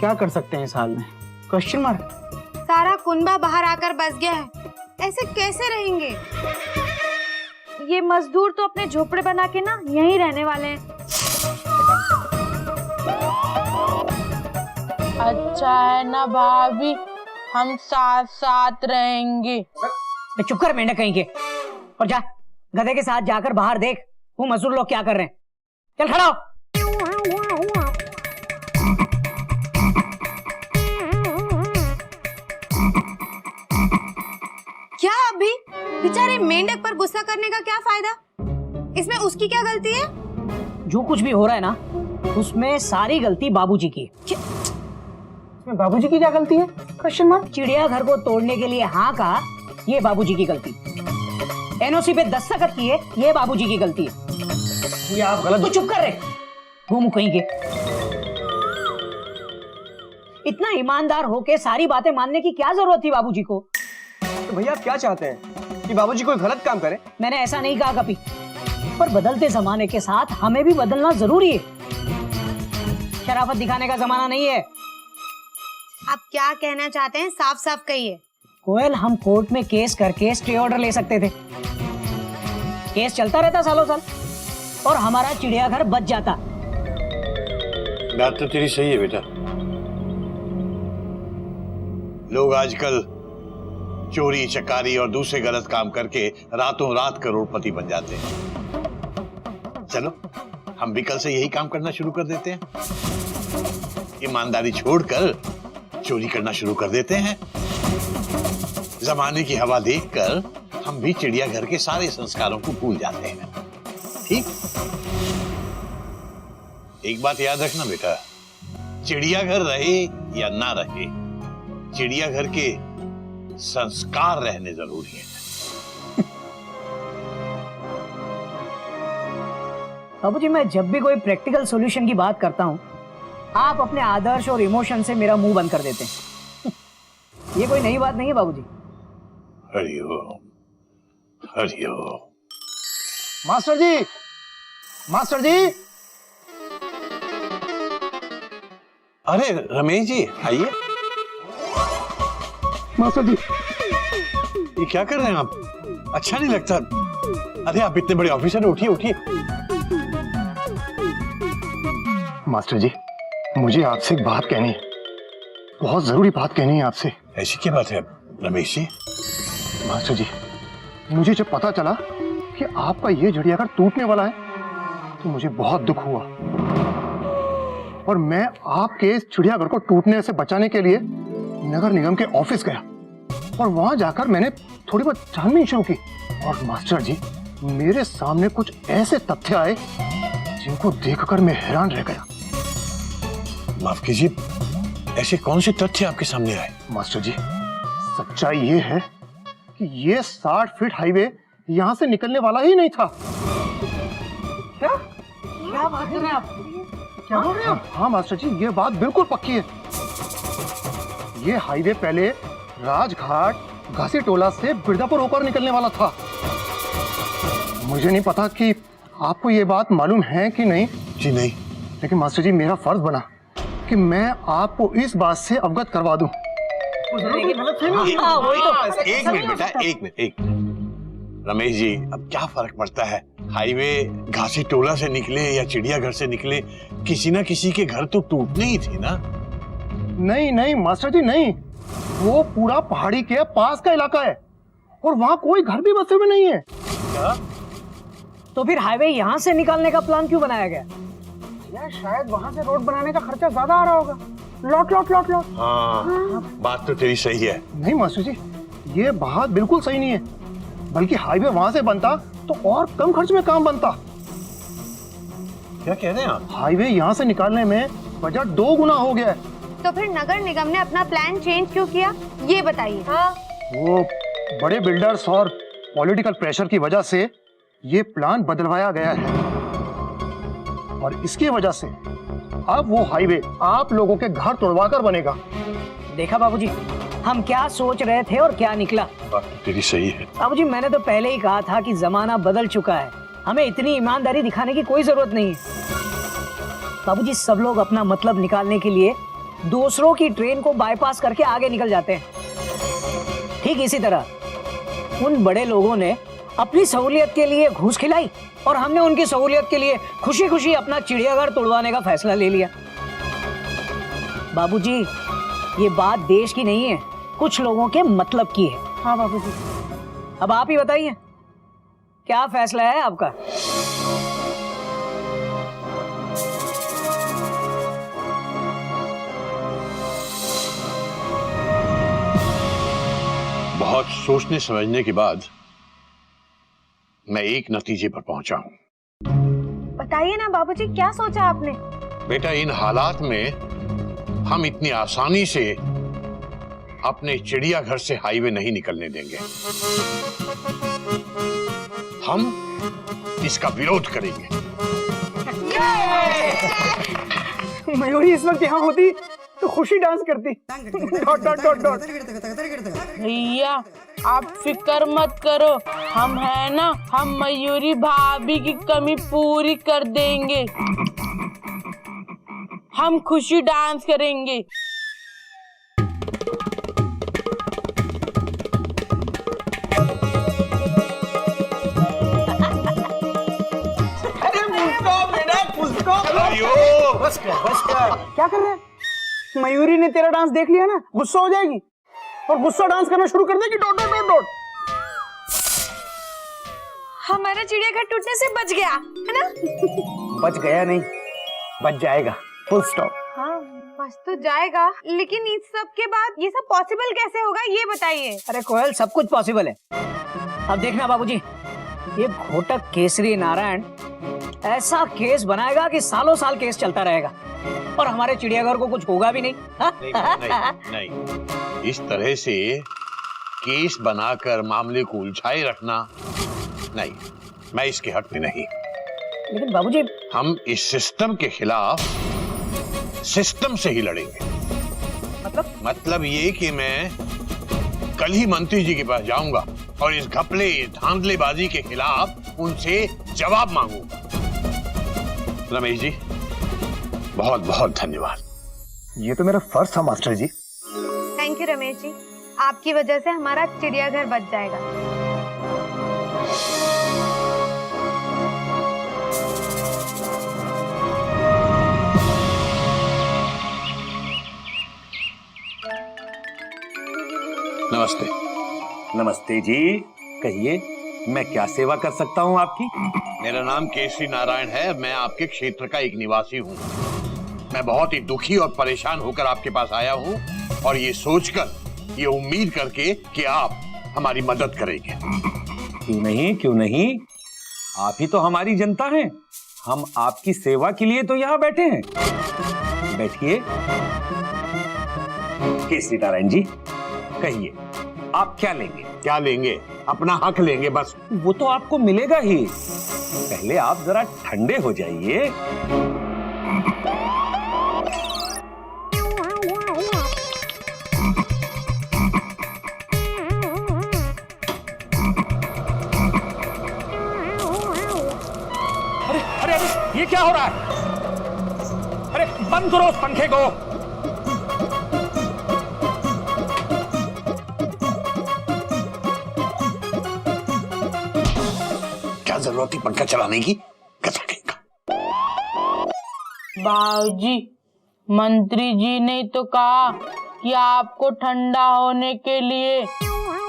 क्या कर सकते हैं इस हाल में? Question mark. सारा कुनबा बाहर आकर बस गया है, ऐसे कैसे रहेंगे? ये मजदूर तो अपने झोपड़े बना के ना यहीं रहने वाले हैं। अच्छा है ना भाभी, हम साथ साथ रहेंगे। चुप कर मेंढक कहीं के, और जा गधे के साथ जाकर बाहर देख वो मजदूर लोग क्या कर रहे हैं। चल खड़ा हो। क्या अभी बेचारे मेंढक पर गुस्सा करने का क्या फायदा? इसमें उसकी क्या गलती है? जो कुछ भी हो रहा है ना उसमें सारी गलती बाबूजी की है। इसमें बाबूजी की क्या गलती है? Question mark. चिड़ियाघर को तोड़ने के लिए हाँ कहा, ये बाबूजी की गलती। एनओसी पे दस्तखत किए, ये बाबूजी की गलती है। ये आप गलत। तो चुप कर रहे घूमू कहीं के। इतना ईमानदार होके सारी बातें मानने की क्या जरूरत थी बाबूजी को? तो भैया आप क्या चाहते हैं कि बाबूजी कोई गलत काम करे? मैंने ऐसा नहीं कहा कभी, पर बदलते जमाने के साथ हमें भी बदलना जरूरी है। शराफत दिखाने का जमाना नहीं है। आप क्या कहना चाहते हैं? साफ साफ कहिए। कोयल, हम कोर्ट में केस करके स्टे ऑर्डर ले सकते थे। केस चलता रहता सालों साल और हमारा चिड़ियाघर बच जाता। बात तो तेरी सही है बेटा। लोग आजकल चोरी चकारी और दूसरे गलत काम करके रातों रात करोड़पति बन जाते हैं। चलो हम भी कल से यही काम करना शुरू कर देते हैं। ईमानदारी छोड़कर चोरी करना शुरू कर देते हैं। जमाने की हवा देखकर हम भी चिड़ियाघर के सारे संस्कारों को भूल जाते हैं। ठीक? एक बात याद रखना बेटा, चिड़ियाघर रहे या ना रहे, चिड़ियाघर के संस्कार रहने जरूरी है। बाबूजी, मैं जब भी कोई प्रैक्टिकल सॉल्यूशन की बात करता हूँ आप अपने आदर्श और इमोशन से मेरा मुंह बंद कर देते हैं। ये कोई नई बात नहीं है बाबूजी। हरिओम हरिओम। मास्टर जी, मास्टर जी। अरे रमेश जी आइए। मास्टर जी, ये क्या कर रहे हैं आप? अच्छा नहीं लगता। अरे आप इतने बड़े ऑफिसर, उठिए उठिए। मास्टर जी, मुझे आपसे एक बात कहनी है, बहुत जरूरी बात कहनी है आपसे। ऐसी क्या बात है रमेश जी? मास्टर जी, मुझे जब पता चला कि आपका ये चिड़ियाघर टूटने वाला है तो मुझे बहुत दुख हुआ और मैं आपके इस चिड़ियाघर को टूटने से बचाने के लिए नगर निगम के ऑफिस गया और वहां जाकर मैंने थोड़ी बहुत छानबीन शुरू की। और मास्टर जी, मेरे सामने कुछ ऐसे तथ्य आए जिनको देखकर मैं हैरान रह गया। माफ कीजिए, ऐसे कौन से तथ्य आपके सामने आए? मास्टर जी, सच्चाई ये है कि ये 60 फीट हाईवे यहाँ से निकलने वाला ही नहीं था। क्या बात कर रहे हैं आप? क्या बोल रहे हैं आप? हाँ मास्टर जी, ये बात बिल्कुल पक्की है। ये हाईवे पहले राजघाट घासी टोला से बिरदापुर होकर निकलने वाला था। मुझे नहीं पता कि आपको ये बात मालूम है कि नहीं। जी नहीं। लेकिन मास्टर जी, मेरा फर्ज बना कि मैं आपको इस बात से अवगत करवा दूं। एक मिनट बेटा, एक मिनट। रमेश जी, अब क्या फर्क पड़ता है? हाईवे घासी टोला से निकले या चिड़ियाघर से निकले, किसी ना किसी के घर तो टूटने ही थे ना। नहीं नहीं मास्टर जी, नहीं, वो पूरा पहाड़ी के पास का इलाका है और वहाँ कोई घर भी बसे हुए नहीं है। क्या? तो फिर हाईवे यहाँ से निकालने का प्लान क्यों बनाया गया? यार शायद वहां से रोड बनाने का खर्चा ज्यादा आ रहा होगा। लौट लौट लौट लौट। हाँ, बात तो तेरी सही है। नहीं मास्टर जी, ये बात बिल्कुल सही नहीं है, बल्कि हाईवे वहां से बनता तो और कम खर्च में काम बनता। क्या कह रहे हैं आप? हाईवे यहाँ से निकालने में बजट 2 गुना हो गया है। तो फिर नगर निगम ने अपना प्लान चेंज क्यों किया, ये बताइए। वो बड़े बिल्डर्स और पॉलिटिकल प्रेशर की वजह से ये प्लान बदलवाया गया है और इसकी वजह से अब वो हाईवे आप लोगों के घर तोड़वा कर बनेगा। देखा बाबूजी, हम क्या सोच रहे थे और क्या निकला। बात तो तेरी सही है। बाबूजी, मैंने तो पहले ही कहा था कि जमाना बदल चुका है, हमें इतनी ईमानदारी दिखाने की कोई जरूरत नहीं है। बाबूजी, सब लोग अपना मतलब निकालने के लिए दूसरों की ट्रेन को बाईपास करके आगे निकल जाते हैं। ठीक इसी तरह उन बड़े लोगों ने अपनी सहूलियत के लिए घूस खिलाई और हमने उनकी सहूलियत के लिए खुशी खुशी अपना चिड़ियाघर तोड़वाने का फैसला ले लिया। बाबूजी, ये बात देश की नहीं है, कुछ लोगों के मतलब की है। हाँ बाबूजी। अब आप ही बताइए, क्या फैसला है आपका? बहुत सोचने समझने के बाद मैं एक नतीजे पर पहुंचा हूं। बताइए ना बाबूजी, क्या सोचा आपने? बेटा, इन हालात में हम इतनी आसानी से अपने चिड़ियाघर से हाईवे नहीं निकलने देंगे। हम इसका विरोध करेंगे। मयूरी इस वक्त यहाँ होती तो खुशी डांस करती। Dot dot dot dot. भैया आप फिक्र मत करो, हम है ना, हम मयूरी भाभी की कमी पूरी कर देंगे। हम खुशी डांस करेंगे। क्या कर रहे हैं? मयूरी ने तेरा डांस देख लिया ना, गुस्सा हो जाएगी और गुस्सा डांस करना शुरू कर देगी। Dot dot dot dot. हमारा चिड़ियाघर टूटने से बच गया है ना? बच गया नहीं, बच जाएगा। Full stop. हाँ, बच तो जाएगा, लेकिन इस सब के बाद ये सब पॉसिबल कैसे होगा, ये बताइए। अरे कोयल, सब कुछ पॉसिबल है। अब देखना बाबूजी, ये घोटक केसरी नारायण ऐसा केस बनाएगा कि सालों साल केस चलता रहेगा और हमारे चिड़ियाघर को कुछ होगा भी नहीं। नहीं, इस तरह से केस बनाकर मामले को उलझाए रखना नहीं, मैं इसके हक में नहीं। लेकिन बाबूजी, हम इस सिस्टम के खिलाफ सिस्टम से ही लड़ेंगे। मतलब ये कि मैं कल ही मंत्री जी के पास जाऊंगा और इस घपले धांधलेबाजी के खिलाफ उनसे जवाब मांगूंगा। रमेश जी, बहुत बहुत धन्यवाद। ये तो मेरा फर्ज था master ji. Thank you Ramesh ji, आपकी वजह से हमारा चिड़ियाघर बच जाएगा। नमस्ते। नमस्ते जी, कहिए मैं क्या सेवा कर सकता हूँ आपकी? मेरा नाम केसरी नारायण है, मैं आपके क्षेत्र का एक निवासी हूँ। मैं बहुत ही दुखी और परेशान होकर आपके पास आया हूँ और ये सोचकर, ये उम्मीद करके कि आप हमारी मदद करेंगे। क्यों नहीं, क्यों नहीं, आप ही तो हमारी जनता हैं। हम आपकी सेवा के लिए तो यहाँ बैठे हैं। बैठिए। केसरी नारायण जी, कहिए आप क्या लेंगे? क्या लेंगे? अपना हक लेंगे बस। वो तो आपको मिलेगा ही, पहले आप जरा ठंडे हो जाइए। अरे अरे अरे, ये क्या हो रहा है? अरे बंद करो उस पंखे को। जरूरत थी पंखा चलाने की? बाबूजी, मंत्री जी ने तो कहा कि आपको ठंडा होने के लिए,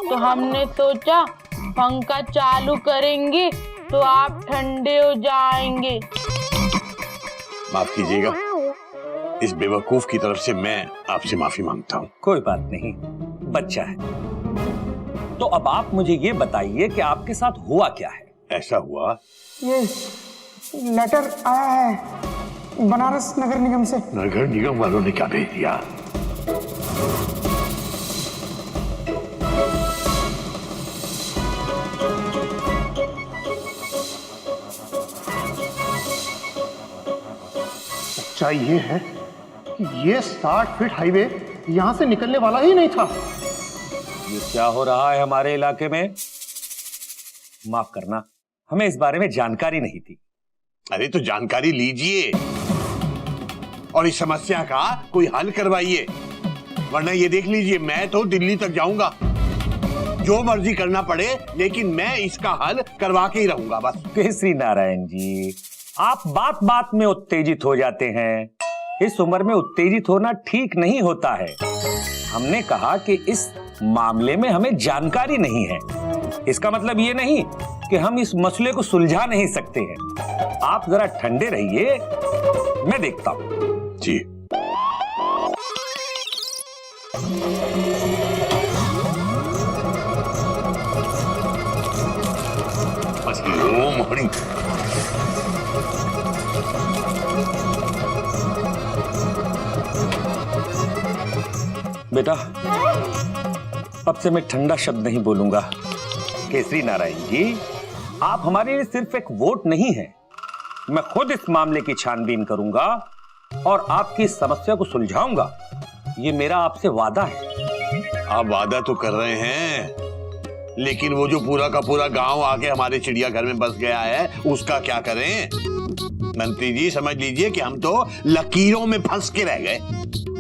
तो हमने सोचा पंखा चालू करेंगे तो आप ठंडे हो जाएंगे। माफ कीजिएगा, इस बेवकूफ की तरफ से मैं आपसे माफी मांगता हूँ। कोई बात नहीं, बच्चा है। तो अब आप मुझे ये बताइए कि आपके साथ हुआ क्या है? ऐसा हुआ, ये लेटर आया है बनारस नगर निगम से। नगर निगम वालों ने क्या भेज दिया? सच्चाई ये है कि ये 60 फीट हाईवे यहां से निकलने वाला ही नहीं था। ये क्या हो रहा है हमारे इलाके में? माफ करना, हमें इस बारे में जानकारी नहीं थी। अरे तो जानकारी लीजिए। और इस समस्या का कोई हल करवाइए, वरना ये देख लीजिए मैं तो दिल्ली तक जाऊंगा। जो मर्जी करना पड़े, लेकिन मैं इसका हल करवा के ही रहूंगा बस। केसरी नारायण जी, आप बात बात में उत्तेजित हो जाते हैं। इस उम्र में उत्तेजित होना ठीक नहीं होता है। हमने कहा कि इस मामले में हमें जानकारी नहीं है। इसका मतलब ये नहीं कि हम इस मसले को सुलझा नहीं सकते हैं। आप जरा ठंडे रहिए, मैं देखता हूं। जी मोहनी, बेटा, अब से मैं ठंडा शब्द नहीं बोलूंगा। केसरी नारायण जी, आप हमारे लिए सिर्फ एक वोट नहीं है। मैं खुद इस मामले की छानबीन करूंगा और आपकी इस समस्या को सुलझाऊंगा। ये मेरा आपसे वादा है। आप वादा तो कर रहे हैं, लेकिन वो जो पूरा का पूरा गांव आके हमारे चिड़ियाघर में बस गया है, उसका क्या करें? मंत्री जी समझ लीजिए कि हम तो लकीरों में फंस के रह गए।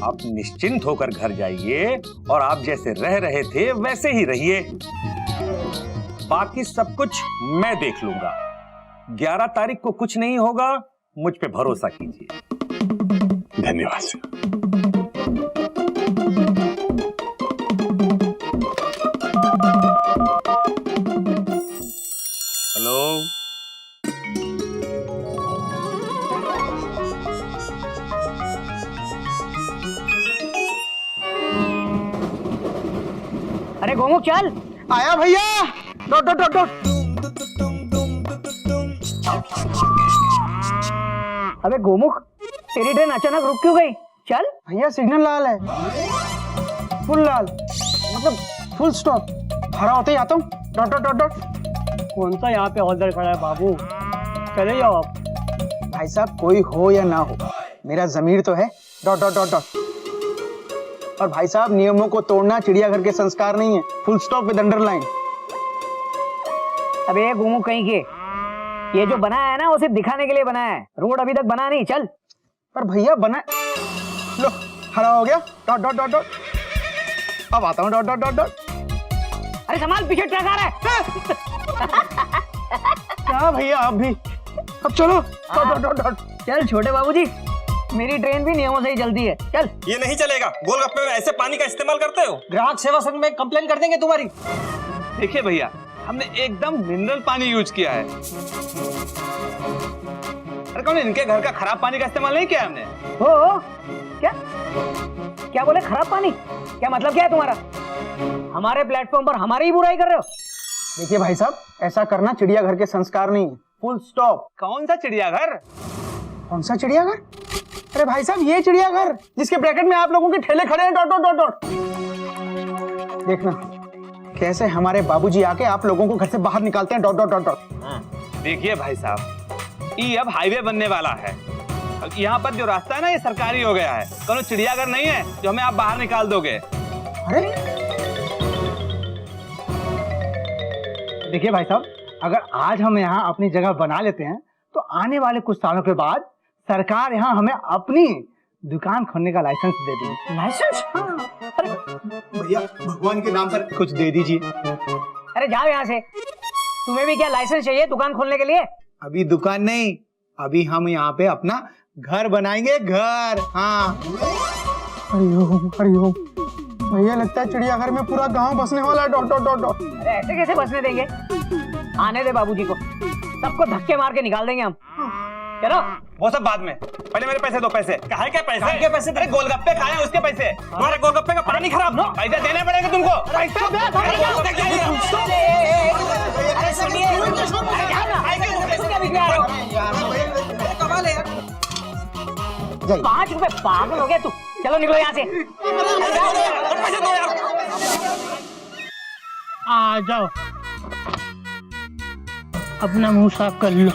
आप निश्चिंत होकर घर जाइए और आप जैसे रह रहे थे वैसे ही रहिए। बाकी सब कुछ मैं देख लूंगा। 11 तारीख को कुछ नहीं होगा, मुझ पे भरोसा कीजिए। धन्यवाद। हेलो, अरे गोमुख चल। आया भैया। Dot dot dot dot. अबे गोमुख, तेरी ट्रेन अचानक रुक क्यों गई? चल। भैया सिग्नल लाल है, फुल लाल, मतलब फुल स्टॉप। हरा होते ही आता हूँ। Dot dot dot dot. कौन सा यहाँ पे हौलदार खड़ा है बाबू? चले जाओ आप। भाई साहब, कोई हो या ना हो, मेरा जमीर तो है। Dot dot dot dot. और भाई साहब, नियमों को तोड़ना चिड़ियाघर के संस्कार नहीं है। Full stop with underline. अबे गोमुख कहीं के, ये जो बनाया है ना वो सिर्फ दिखाने के लिए बनाया है। रोड अभी तक बना नहीं। चल। पर भैया बना, लो हरा हो गया। Dot dot dot dot. अब आता हूँ। Dot dot dot dot. अरे संभाल, पीछे ट्रक आ रहा है। क्या भैया आप भी? अब चलो। Dot dot dot dot. चल छोटे बाबूजी, मेरी ट्रेन भी नियमों से ही चलती है। चल। ये नहीं चलेगा। गोलगप्पे में ऐसे पानी का इस्तेमाल करते हो? ग्राहक सेवा संघ में कंप्लेन कर देंगे तुम्हारी। देखिए भैया, हमने एकदम मिनरल पानी यूज किया है। अरे कौन, इनके घर का खराब पानी का इस्तेमाल नहीं किया हमने। हो क्या क्या बोले? खराब पानी? क्या मतलब क्या है तुम्हारा? हमारे प्लेटफॉर्म पर हमारी ही बुराई कर रहे हो? देखिए भाई साहब, ऐसा करना चिड़ियाघर के संस्कार नहीं है। Full stop. कौन सा चिड़ियाघर? कौन सा चिड़ियाघर? अरे भाई साहब, ये चिड़ियाघर जिसके ब्रैकेट में आप लोगों के ठेले खड़े हैं। Dot dot dot dot. देखना कैसे हमारे बाबूजी आके आप लोगों को घर से बाहर निकालते हैं। Dot dot dot dot. देखिए भाई साहब, ये अब हाईवे बनने वाला है। यहाँ पर जो रास्ता है ना, ये सरकारी हो गया है। कौन चिड़ियाघर नहीं है जो हमें आप बाहर निकाल दोगे। अरे देखिए भाई साहब, अगर आज हम यहाँ अपनी जगह बना लेते हैं तो आने वाले कुछ सालों के बाद सरकार यहाँ हमें अपनी दुकान खोलने का लाइसेंस दे देगी। लाइसेंस? भैया भगवान के नाम पर कुछ दे दीजिए। अरे जाओ यहाँ से। तुम्हें भी क्या लाइसेंस चाहिए दुकान खोलने के लिए? अभी दुकान नहीं, अभी हम यहाँ पे अपना घर बनाएंगे। घर। हाँ। हरिओम हरिओम। भैया लगता है चिड़ियाघर में पूरा गांव बसने वाला है। Dot dot dot dot. अरे ऐसे कैसे बसने देंगे? आने दे बाबूजी को, सबको धक्के मार के निकाल देंगे हम। चलो। वो सब बाद में, पहले मेरे पैसे दो। पैसे काहे के पैसे? काहे के पैसे? अरे गोलगप्पे खाए हैं उसके पैसे। तुम्हारे गोलगप्पे का पानी खराब। पैसे देने पड़ेंगे तुमको। जाइए। 5 रुपए पागल हो गया तू। चलो निकलो यहाँ से। आ जाओ, अपना मुंह साफ कर लो।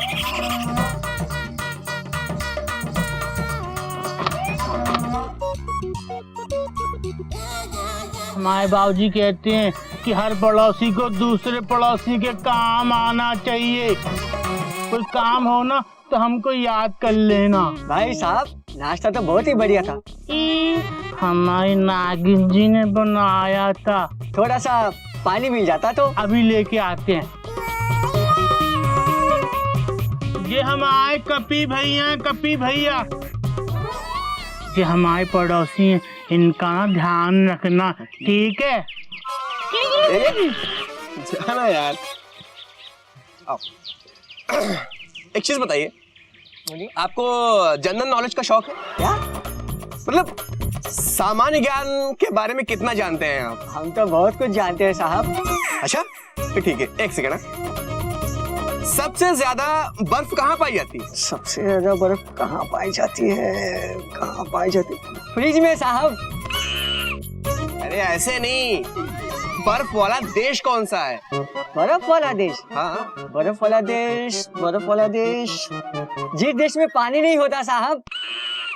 हमारे बाबूजी कहते हैं कि हर पड़ोसी को दूसरे पड़ोसी के काम आना चाहिए। कोई काम हो ना तो हमको याद कर लेना। भाई साहब, नाश्ता तो बहुत ही बढ़िया था। हमारी नागिन जी ने बनाया था। थोड़ा सा पानी मिल जाता तो। अभी लेके आते हैं। ये हमारे कपी भैया ये हमारे पड़ोसी हैं, इनका ना ध्यान रखना, ठीक है? जाना यार। आओ। एक चीज बताइए, आपको जनरल नॉलेज का शौक है क्या? मतलब सामान्य ज्ञान के बारे में कितना जानते हैं आप? हम तो बहुत कुछ जानते हैं साहब। अच्छा तो ठीक है, एक सेकंड। सबसे ज्यादा बर्फ कहाँ पाई जाती है? सबसे ज्यादा बर्फ कहाँ पाई जाती है? कहाँ पाई जाती है? फ्रिज में साहब। अरे ऐसे नहीं, बर्फ वाला देश कौन सा है? बर्फ वाला देश? हाँ, बर्फ वाला देश जिस देश में पानी नहीं होता साहब।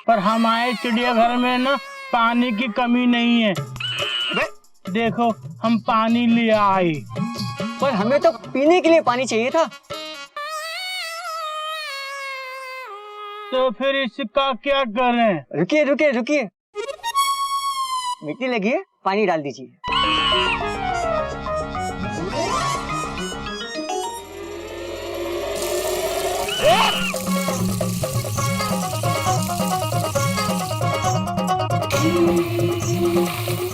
पर हमारे चिड़ियाघर में ना पानी की कमी नहीं है। देखो हम पानी ले आए। पर हमें तो पीने के लिए पानी चाहिए था। तो फिर इसका क्या करें? रुकिए। मिट्टी लगी है, पानी डाल दीजिए।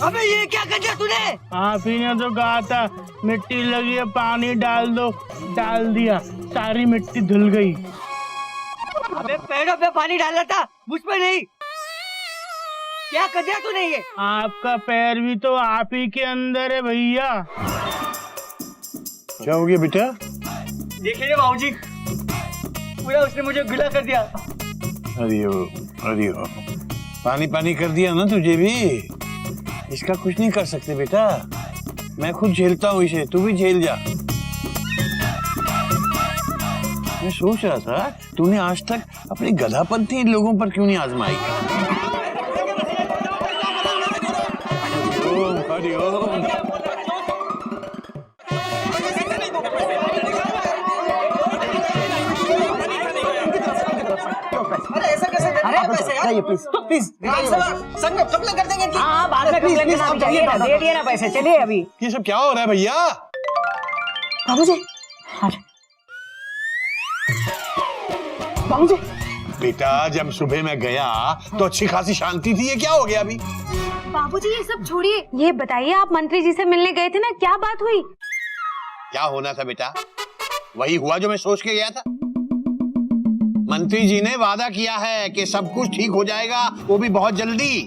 अबे ये क्या कर दिया तूने? आप ही ने तो कहा था मिट्टी लगी है पानी डाल दो, डाल दिया, सारी मिट्टी धुल गई। अबे पेड़ों पे पानी डालना था, मुझ पे नहीं। क्या कर दिया तूने ये? आपका पैर भी तो आप ही के अंदर है भैया। क्या हो गया बेटा? देखिए बाबूजी, पूरा उसने मुझे गिला कर दिया। अरे पानी कर दिया ना तुझे भी। इसका कुछ नहीं कर सकते बेटा, मैं खुद झेलता हूँ इसे, तू भी झेल जा। मैं सोच रहा था तूने आज तक अपनी गधापंथी इन लोगों पर क्यों नहीं आजमाई। हरिओम। संगत कब कर देंगे? हाँ बाद में दे दिए ना पैसे। चलिए अभी। ये सब क्या हो रहा है भैया? बाबूजी बेटा जब सुबह मैं गया तो अच्छी खासी शांति थी, ये क्या हो गया अभी? बाबूजी ये सब छोड़िए, ये बताइए आप मंत्री जी से मिलने गए थे ना, क्या बात हुई? क्या होना था बेटा, वही हुआ जो मैं सोच के गया था। मंत्री जी ने वादा किया है कि सब कुछ ठीक हो जाएगा, वो भी बहुत जल्दी।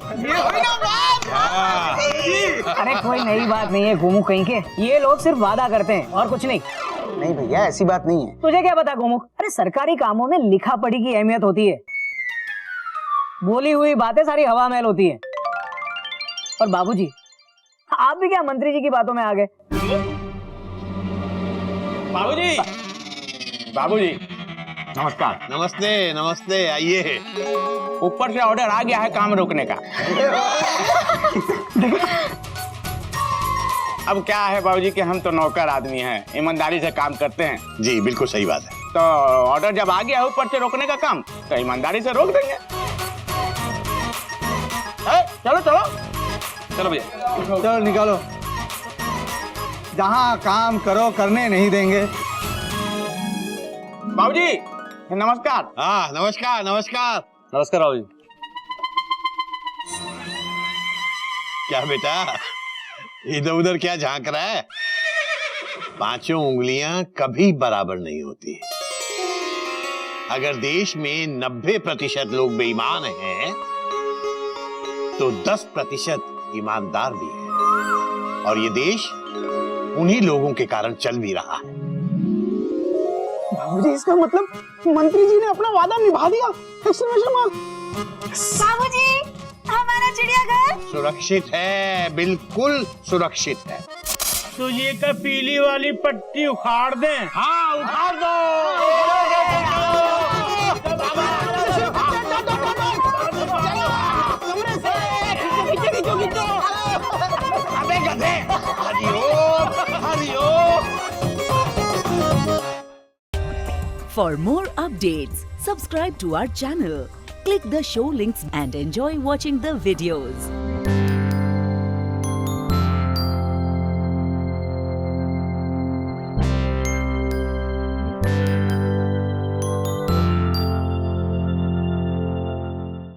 अरे कोई नई बात नहीं है गोमुख कहीं के, ये लोग सिर्फ वादा करते हैं और कुछ नहीं। नहीं भैया ऐसी बात नहीं है। तुझे क्या पता गोमुख? अरे सरकारी कामों में लिखा पढ़ी की अहमियत होती है, बोली हुई बातें सारी हवा महल होती है। और बाबूजी आप भी क्या मंत्री जी की बातों में आ गए? बाबूजी नमस्कार। नमस्ते नमस्ते, आइए। ऊपर से ऑर्डर आ गया है काम रोकने का। अब क्या है बाबूजी कि हम तो नौकर आदमी हैं, ईमानदारी से काम करते हैं। जी बिल्कुल सही बात है। तो ऑर्डर जब आ गया है ऊपर से रोकने का काम, तो ईमानदारी से रोक देंगे। चलो भैया, चलो निकालो। जहाँ काम करो करने नहीं देंगे। बाबूजी नमस्कार। हाँ नमस्कार नमस्कार। नमस्कार बाबूजी। क्या बेटा इधर उधर क्या झांक रहा है? पांचों उंगलियां कभी बराबर नहीं होती। अगर देश में 90% लोग बेईमान हैं, तो 10% ईमानदार भी है, और ये देश उन्हीं लोगों के कारण चल भी रहा है। बाबूजी इसका मतलब मंत्री जी ने अपना वादा निभा दिया। Exclamation mark. बाबूजी हमारा चिड़ियाघर सुरक्षित है, बिल्कुल सुरक्षित है। तो ये का पीली वाली पट्टी उखाड़ दें? हाँ उखाड़ दो। अबे गधे, Hariom Hariom. For more updates, subscribe to our channel, click the show links and enjoy watching the videos.